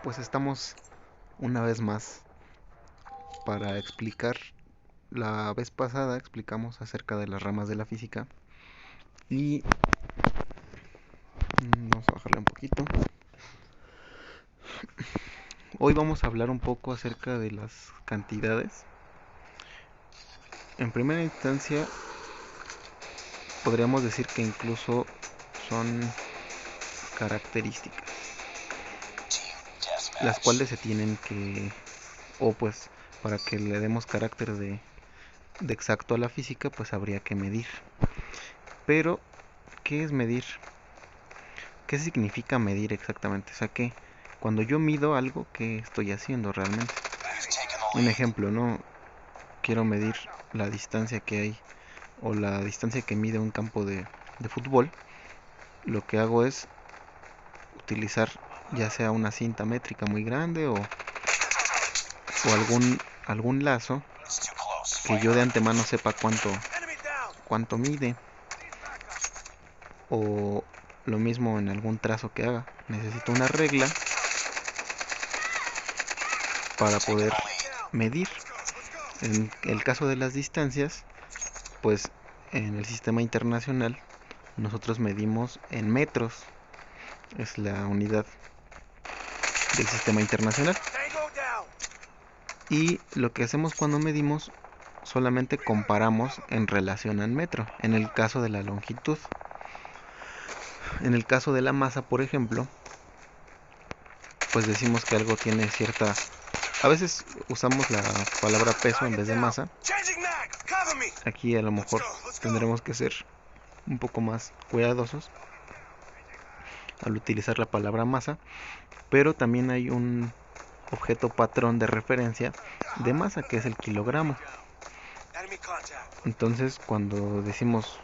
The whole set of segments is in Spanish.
Pues estamos una vez más para explicar. La vez pasada explicamos acerca de las ramas de la física y vamos a bajarle un poquito. Hoy vamos a hablar un poco acerca de las cantidades. En primera instancia podríamos decir que incluso son características, las cuales se tienen que, o pues para que le demos carácter de exacto a la física, pues habría que medir. Pero, ¿qué es medir? ¿Qué significa medir exactamente? O sea, que cuando yo mido algo, ¿qué estoy haciendo realmente? Un ejemplo, ¿no? Quiero medir la distancia que hay o la distancia que mide un campo de fútbol. Lo que hago es utilizar ya sea una cinta métrica muy grande o algún lazo que yo de antemano sepa cuánto mide, o lo mismo en algún trazo que haga. Necesito una regla para poder medir. En el caso de las distancias, pues en el sistema internacional nosotros medimos en metros, es la unidad del sistema internacional. Y lo que hacemos cuando medimos, solamente comparamos en relación al metro, en el caso de la longitud. En el caso de la masa, por ejemplo, pues decimos que algo tiene cierta... A veces usamos la palabra peso en vez de masa. Aquí a lo mejor tendremos que ser un poco más cuidadosos al utilizar la palabra masa, pero también hay un objeto patrón de referencia de masa, que es el kilogramo. Entonces, cuando decimos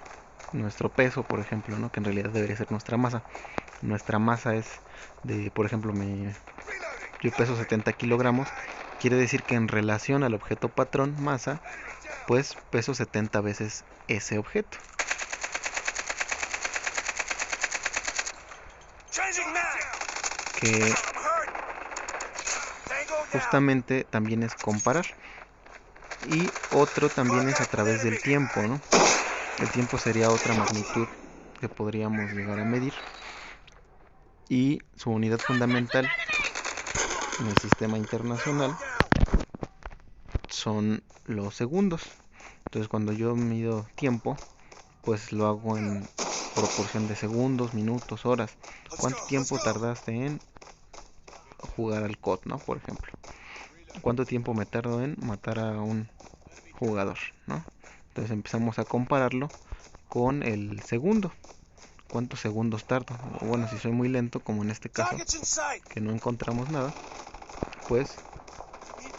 nuestro peso, por ejemplo, ¿no? Que en realidad debería ser nuestra masa es de, por ejemplo, yo peso 70 kilogramos, quiere decir que en relación al objeto patrón masa, pues peso 70 veces ese objeto. Que justamente también es comparar. Y otro también es a través del tiempo, ¿no? El tiempo sería otra magnitud que podríamos llegar a medir. Y su unidad fundamental en el sistema internacional son los segundos. Entonces, cuando yo mido tiempo, pues lo hago en proporción de segundos, minutos, horas. ¿Cuánto tiempo tardaste en jugar al COD, ¿no? Por ejemplo. ¿Cuánto tiempo me tardo en matar a un jugador, ¿no? Entonces empezamos a compararlo con el segundo. ¿Cuántos segundos tardo? O bueno, si soy muy lento, como en este caso, que no encontramos nada, pues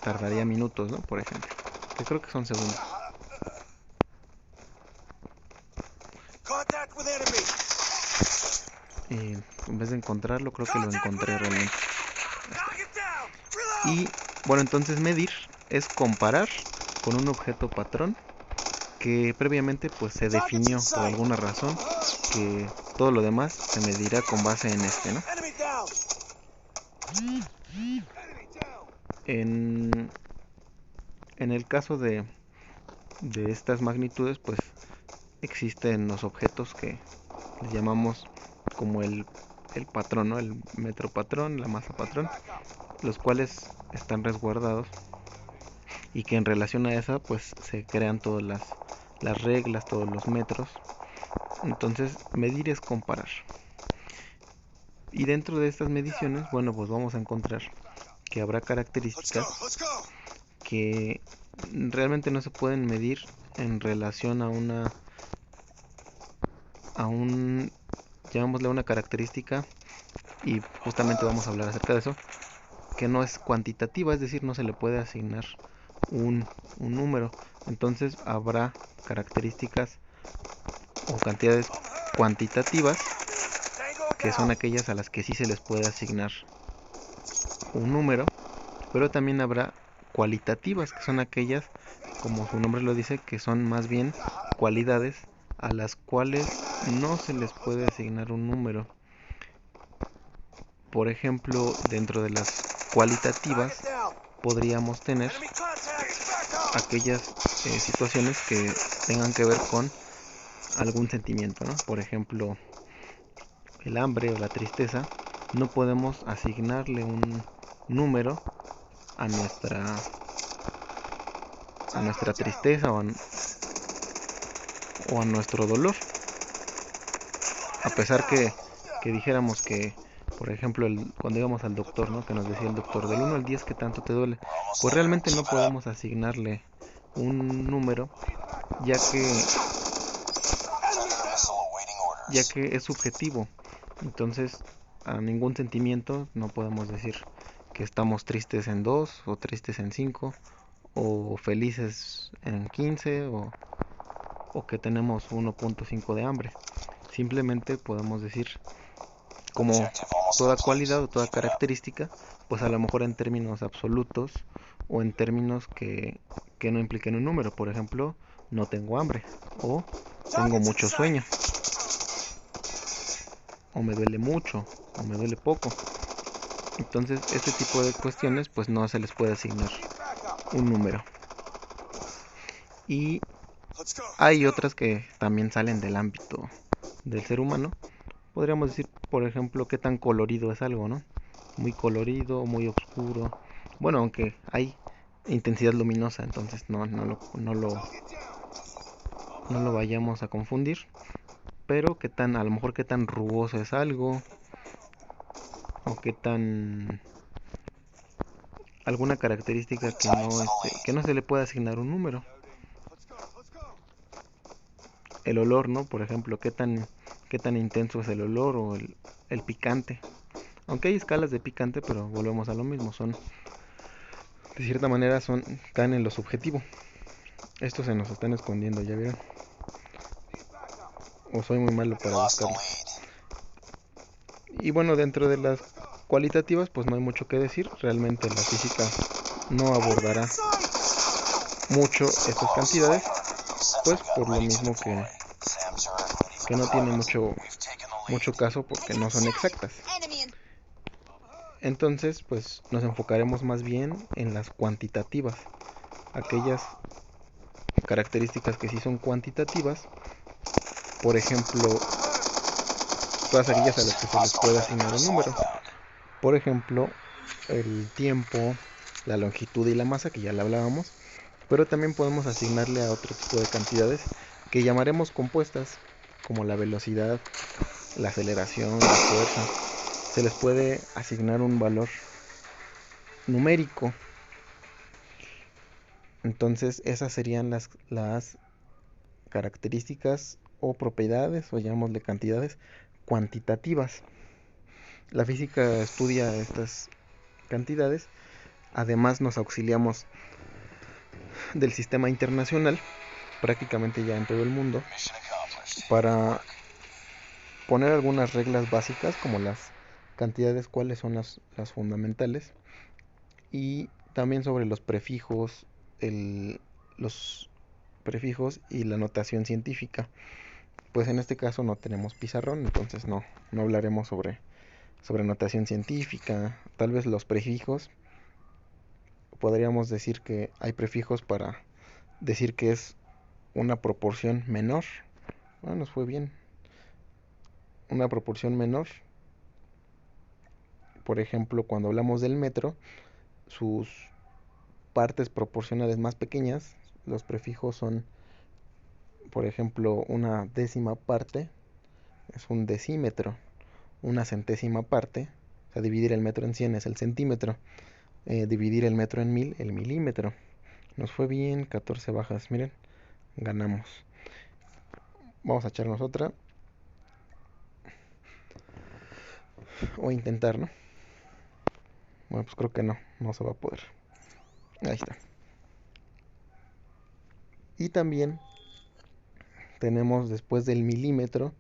tardaría minutos, ¿no? Por ejemplo, que creo que son segundos. Y en vez de encontrarlo, creo que lo encontré realmente. Y bueno, entonces medir es comparar con un objeto patrón que previamente pues se definió por alguna razón, que todo lo demás se medirá con base en este, ¿no? En, en el caso de estas magnitudes, pues existen los objetos que les llamamos como el patrón, ¿no? El metro patrón, la masa patrón, los cuales están resguardados y que en relación a esa pues se crean todas las reglas, todos los metros. Entonces medir es comparar. Y dentro de estas mediciones, bueno, pues vamos a encontrar que habrá características que realmente no se pueden medir en relación llamémosle una característica, y justamente vamos a hablar acerca de eso, que no es cuantitativa, es decir, no se le puede asignar un número. Entonces habrá características o cantidades cuantitativas, que son aquellas a las que sí se les puede asignar un número, pero también habrá cualitativas, que son aquellas, como su nombre lo dice, que son más bien cualidades a las cuales no se les puede asignar un número. Por ejemplo, dentro de las cualitativas podríamos tener aquellas situaciones que tengan que ver con algún sentimiento, ¿no? Por ejemplo, el hambre o la tristeza, no podemos asignarle un número a nuestra tristeza o a nuestro dolor. A pesar que dijéramos que, por ejemplo, cuando íbamos al doctor, ¿no? Que nos decía el doctor, del 1 al 10, ¿qué tanto te duele? Pues realmente no podemos asignarle un número, ya que, ya que es subjetivo. Entonces, a ningún sentimiento no podemos decir que estamos tristes en 2 o tristes en 5 o felices en 15 o que tenemos 1.5 de hambre. Simplemente podemos decir, como toda cualidad o toda característica, pues a lo mejor en términos absolutos o en términos que no impliquen un número. Por ejemplo, no tengo hambre o tengo mucho sueño o me duele mucho o me duele poco. Entonces este tipo de cuestiones pues no se les puede asignar un número. Y hay otras que también salen del ámbito del ser humano. Podríamos decir, por ejemplo, qué tan colorido es algo, ¿no? Muy colorido, muy oscuro. Bueno, aunque hay intensidad luminosa, entonces no lo vayamos a confundir. Pero a lo mejor qué tan rugoso es algo, o qué tan alguna característica que no se le puede asignar un número. El olor, ¿no? Por ejemplo, qué tan intenso es el olor o el picante. Aunque hay escalas de picante, pero volvemos a lo mismo, de cierta manera caen en lo subjetivo. Estos se nos están escondiendo, ¿ya vieron? O soy muy malo para buscarlo. Y bueno, dentro de las cualitativas, pues no hay mucho que decir. Realmente la física no abordará mucho estas cantidades, pues por lo mismo que no tiene mucho caso porque no son exactas. Entonces, pues nos enfocaremos más bien en las cuantitativas, aquellas características que sí son cuantitativas. Por ejemplo, todas aquellas a las que se les puede asignar un número. Por ejemplo, el tiempo, la longitud y la masa, que ya la hablábamos. Pero también podemos asignarle a otro tipo de cantidades que llamaremos compuestas, como la velocidad, la aceleración, la fuerza. Se les puede asignar un valor numérico. Entonces esas serían las características o propiedades, o llamémosle cantidades cuantitativas. La física estudia estas cantidades. Además nos auxiliamos del sistema internacional, prácticamente ya en todo el mundo, para poner algunas reglas básicas como las cantidades, cuáles son las fundamentales, y también sobre los prefijos, los prefijos y la notación científica. Pues en este caso no tenemos pizarrón, entonces no hablaremos sobre notación científica. Tal vez los prefijos, podríamos decir que hay prefijos para decir que es una proporción menor. Bueno, nos fue bien. Una proporción menor. Por ejemplo, cuando hablamos del metro, sus partes proporcionales más pequeñas, los prefijos son, por ejemplo, una décima parte es un decímetro, una centésima parte, o sea, dividir el metro en 100 es el centímetro, dividir el metro en 1000, el milímetro. Nos fue bien, 14 bajas, miren, ganamos. Vamos a echarnos otra. O intentar, ¿no? Bueno, pues creo que no se va a poder. Ahí está. Y también tenemos, después del milímetro,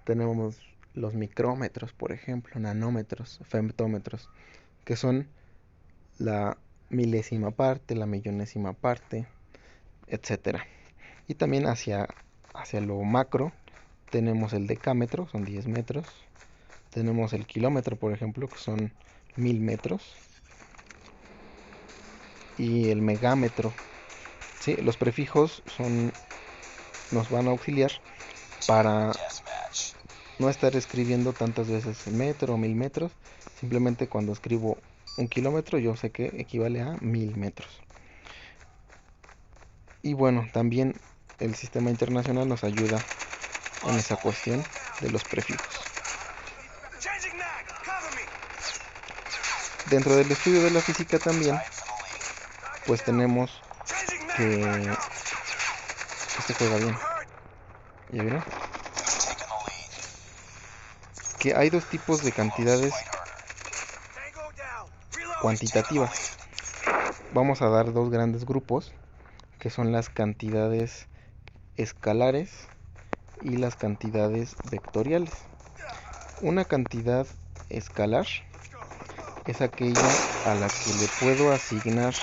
tenemos los micrómetros, por ejemplo, nanómetros, femtómetros, que son la milésima parte, la millonésima parte, etcétera. Y también hacia lo macro tenemos el decámetro, son 10 metros, Tenemos el kilómetro, por ejemplo, que son 1000 metros. Y el megámetro. ¿Sí? Los prefijos nos van a auxiliar para no estar escribiendo tantas veces metro o 1000 metros. Simplemente cuando escribo un kilómetro yo sé que equivale a 1000 metros. Y bueno, también el sistema internacional nos ayuda en esa cuestión de los prefijos. Dentro del estudio de la física también, pues tenemos que... Este juega bien. ¿Ya vieron? Que hay dos tipos de cantidades cuantitativas. Vamos a dar dos grandes grupos, que son las cantidades escalares y las cantidades vectoriales. Una cantidad escalar es aquella a la que le puedo asignar,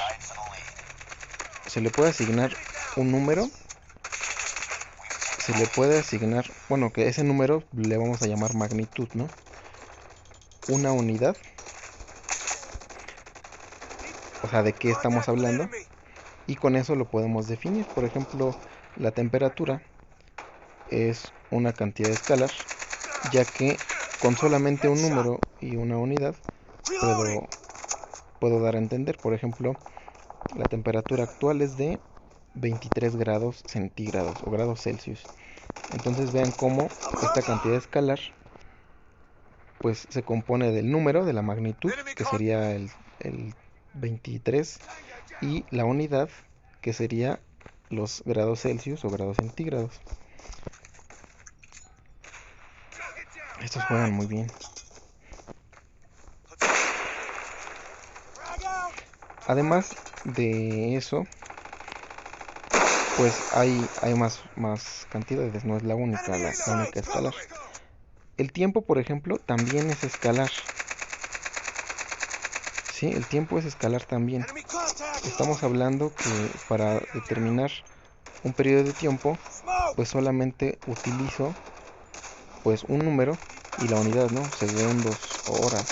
se le puede asignar un número, se le puede asignar, bueno, que ese número le vamos a llamar magnitud, ¿no? Una unidad, o sea, de qué estamos hablando, y con eso lo podemos definir. Por ejemplo, la temperatura es una cantidad escalar, ya que con solamente un número y una unidad puedo dar a entender. Por ejemplo, la temperatura actual es de 23 grados centígrados o grados Celsius. Entonces vean cómo esta cantidad escalar pues se compone del número, de la magnitud, que sería el 23, y la unidad, que sería los grados Celsius o grados centígrados. Estos juegan muy bien. Además de eso, pues hay más cantidades, no es la única escalar. El tiempo, por ejemplo, también es escalar. Sí, el tiempo es escalar también. Estamos hablando que para determinar un periodo de tiempo, pues solamente utilizo pues un número y la unidad, ¿no? Segundos, horas,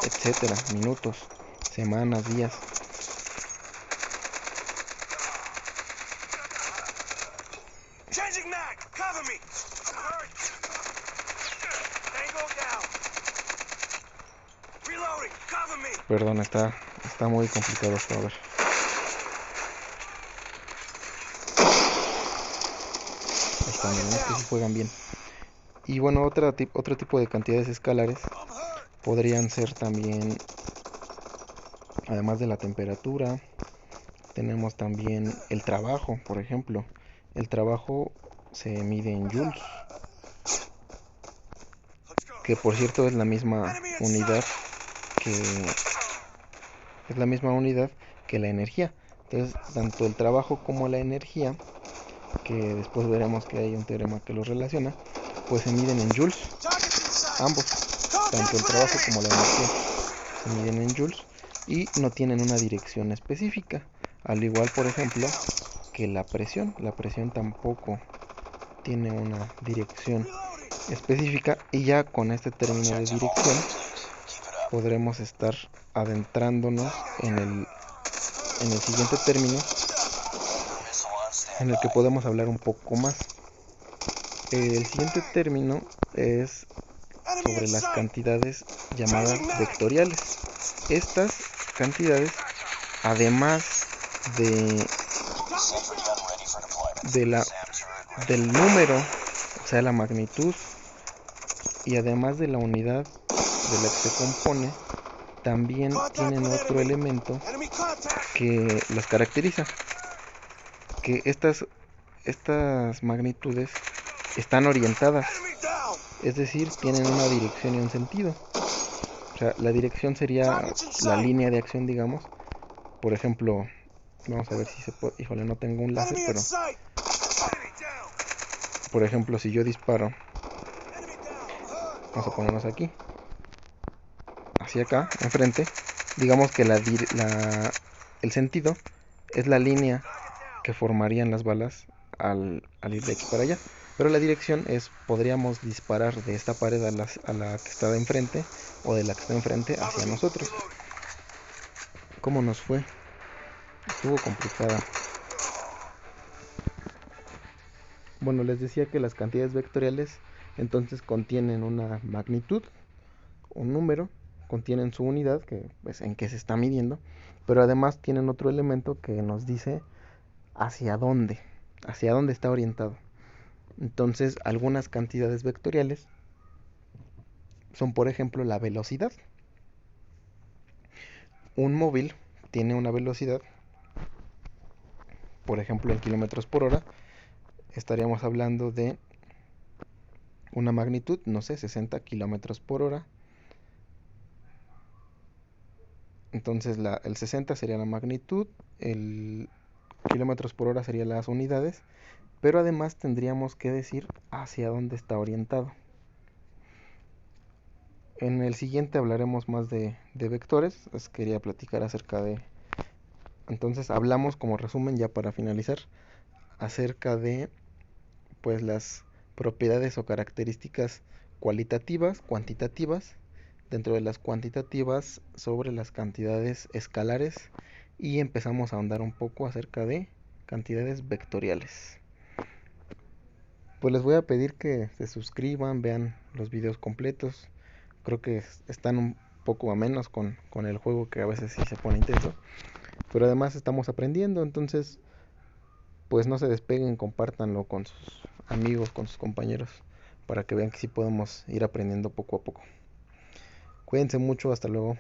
etcétera, minutos, semanas, días. Perdón, está muy complicado esto, a ver. Ahí está, miren, es que sí juegan bien. Y bueno, otro tipo de cantidades escalares podrían ser también, además de la temperatura, tenemos también el trabajo, por ejemplo. El trabajo se mide en joules, que por cierto es la misma unidad que la energía. Entonces, tanto el trabajo como la energía, que después veremos que hay un teorema que los relaciona, pues se miden en joules. Ambos, tanto el trabajo como la energía, se miden en joules y no tienen una dirección específica. Al igual, por ejemplo, que la presión tampoco tiene una dirección específica, y ya con este término de dirección podremos estar adentrándonos en el siguiente término, en el que podemos hablar un poco más. El siguiente término es sobre las cantidades llamadas vectoriales. Estas cantidades, además del número, o sea, la magnitud, y además de la unidad de la que se compone, también tienen otro elemento que las caracteriza, que estas magnitudes están orientadas, es decir, tienen una dirección y un sentido. O sea, la dirección sería la línea de acción, digamos. Por ejemplo, vamos a ver si se puede. Híjole, no tengo un láser, pero por ejemplo, si yo disparo, vamos a ponernos aquí, hacia acá, enfrente, digamos que el sentido es la línea que formarían las balas al ir de aquí para allá. Pero la dirección es, podríamos disparar de esta pared a la que está de enfrente o de la que está enfrente hacia nosotros. ¿Cómo nos fue? Estuvo complicada. Bueno, les decía que las cantidades vectoriales entonces contienen una magnitud, un número, contienen su unidad, que pues en qué se está midiendo, pero además tienen otro elemento que nos dice hacia dónde está orientado. Entonces, algunas cantidades vectoriales son, por ejemplo, la velocidad. Un móvil tiene una velocidad, por ejemplo, en kilómetros por hora. Estaríamos hablando de una magnitud, no sé, 60 kilómetros por hora. Entonces el 60 sería la magnitud, el kilómetros por hora serían las unidades, pero además tendríamos que decir hacia dónde está orientado. En el siguiente hablaremos más de vectores. Les quería platicar acerca de... Entonces hablamos como resumen ya para finalizar acerca de pues las propiedades o características cualitativas, cuantitativas, dentro de las cuantitativas sobre las cantidades escalares y empezamos a ahondar un poco acerca de cantidades vectoriales. Pues les voy a pedir que se suscriban, vean los videos completos. Creo que están un poco a menos con el juego, que a veces sí se pone intenso. Pero además estamos aprendiendo, entonces pues no se despeguen, compártanlo con sus amigos, con sus compañeros, para que vean que sí podemos ir aprendiendo poco a poco. Cuídense mucho, hasta luego.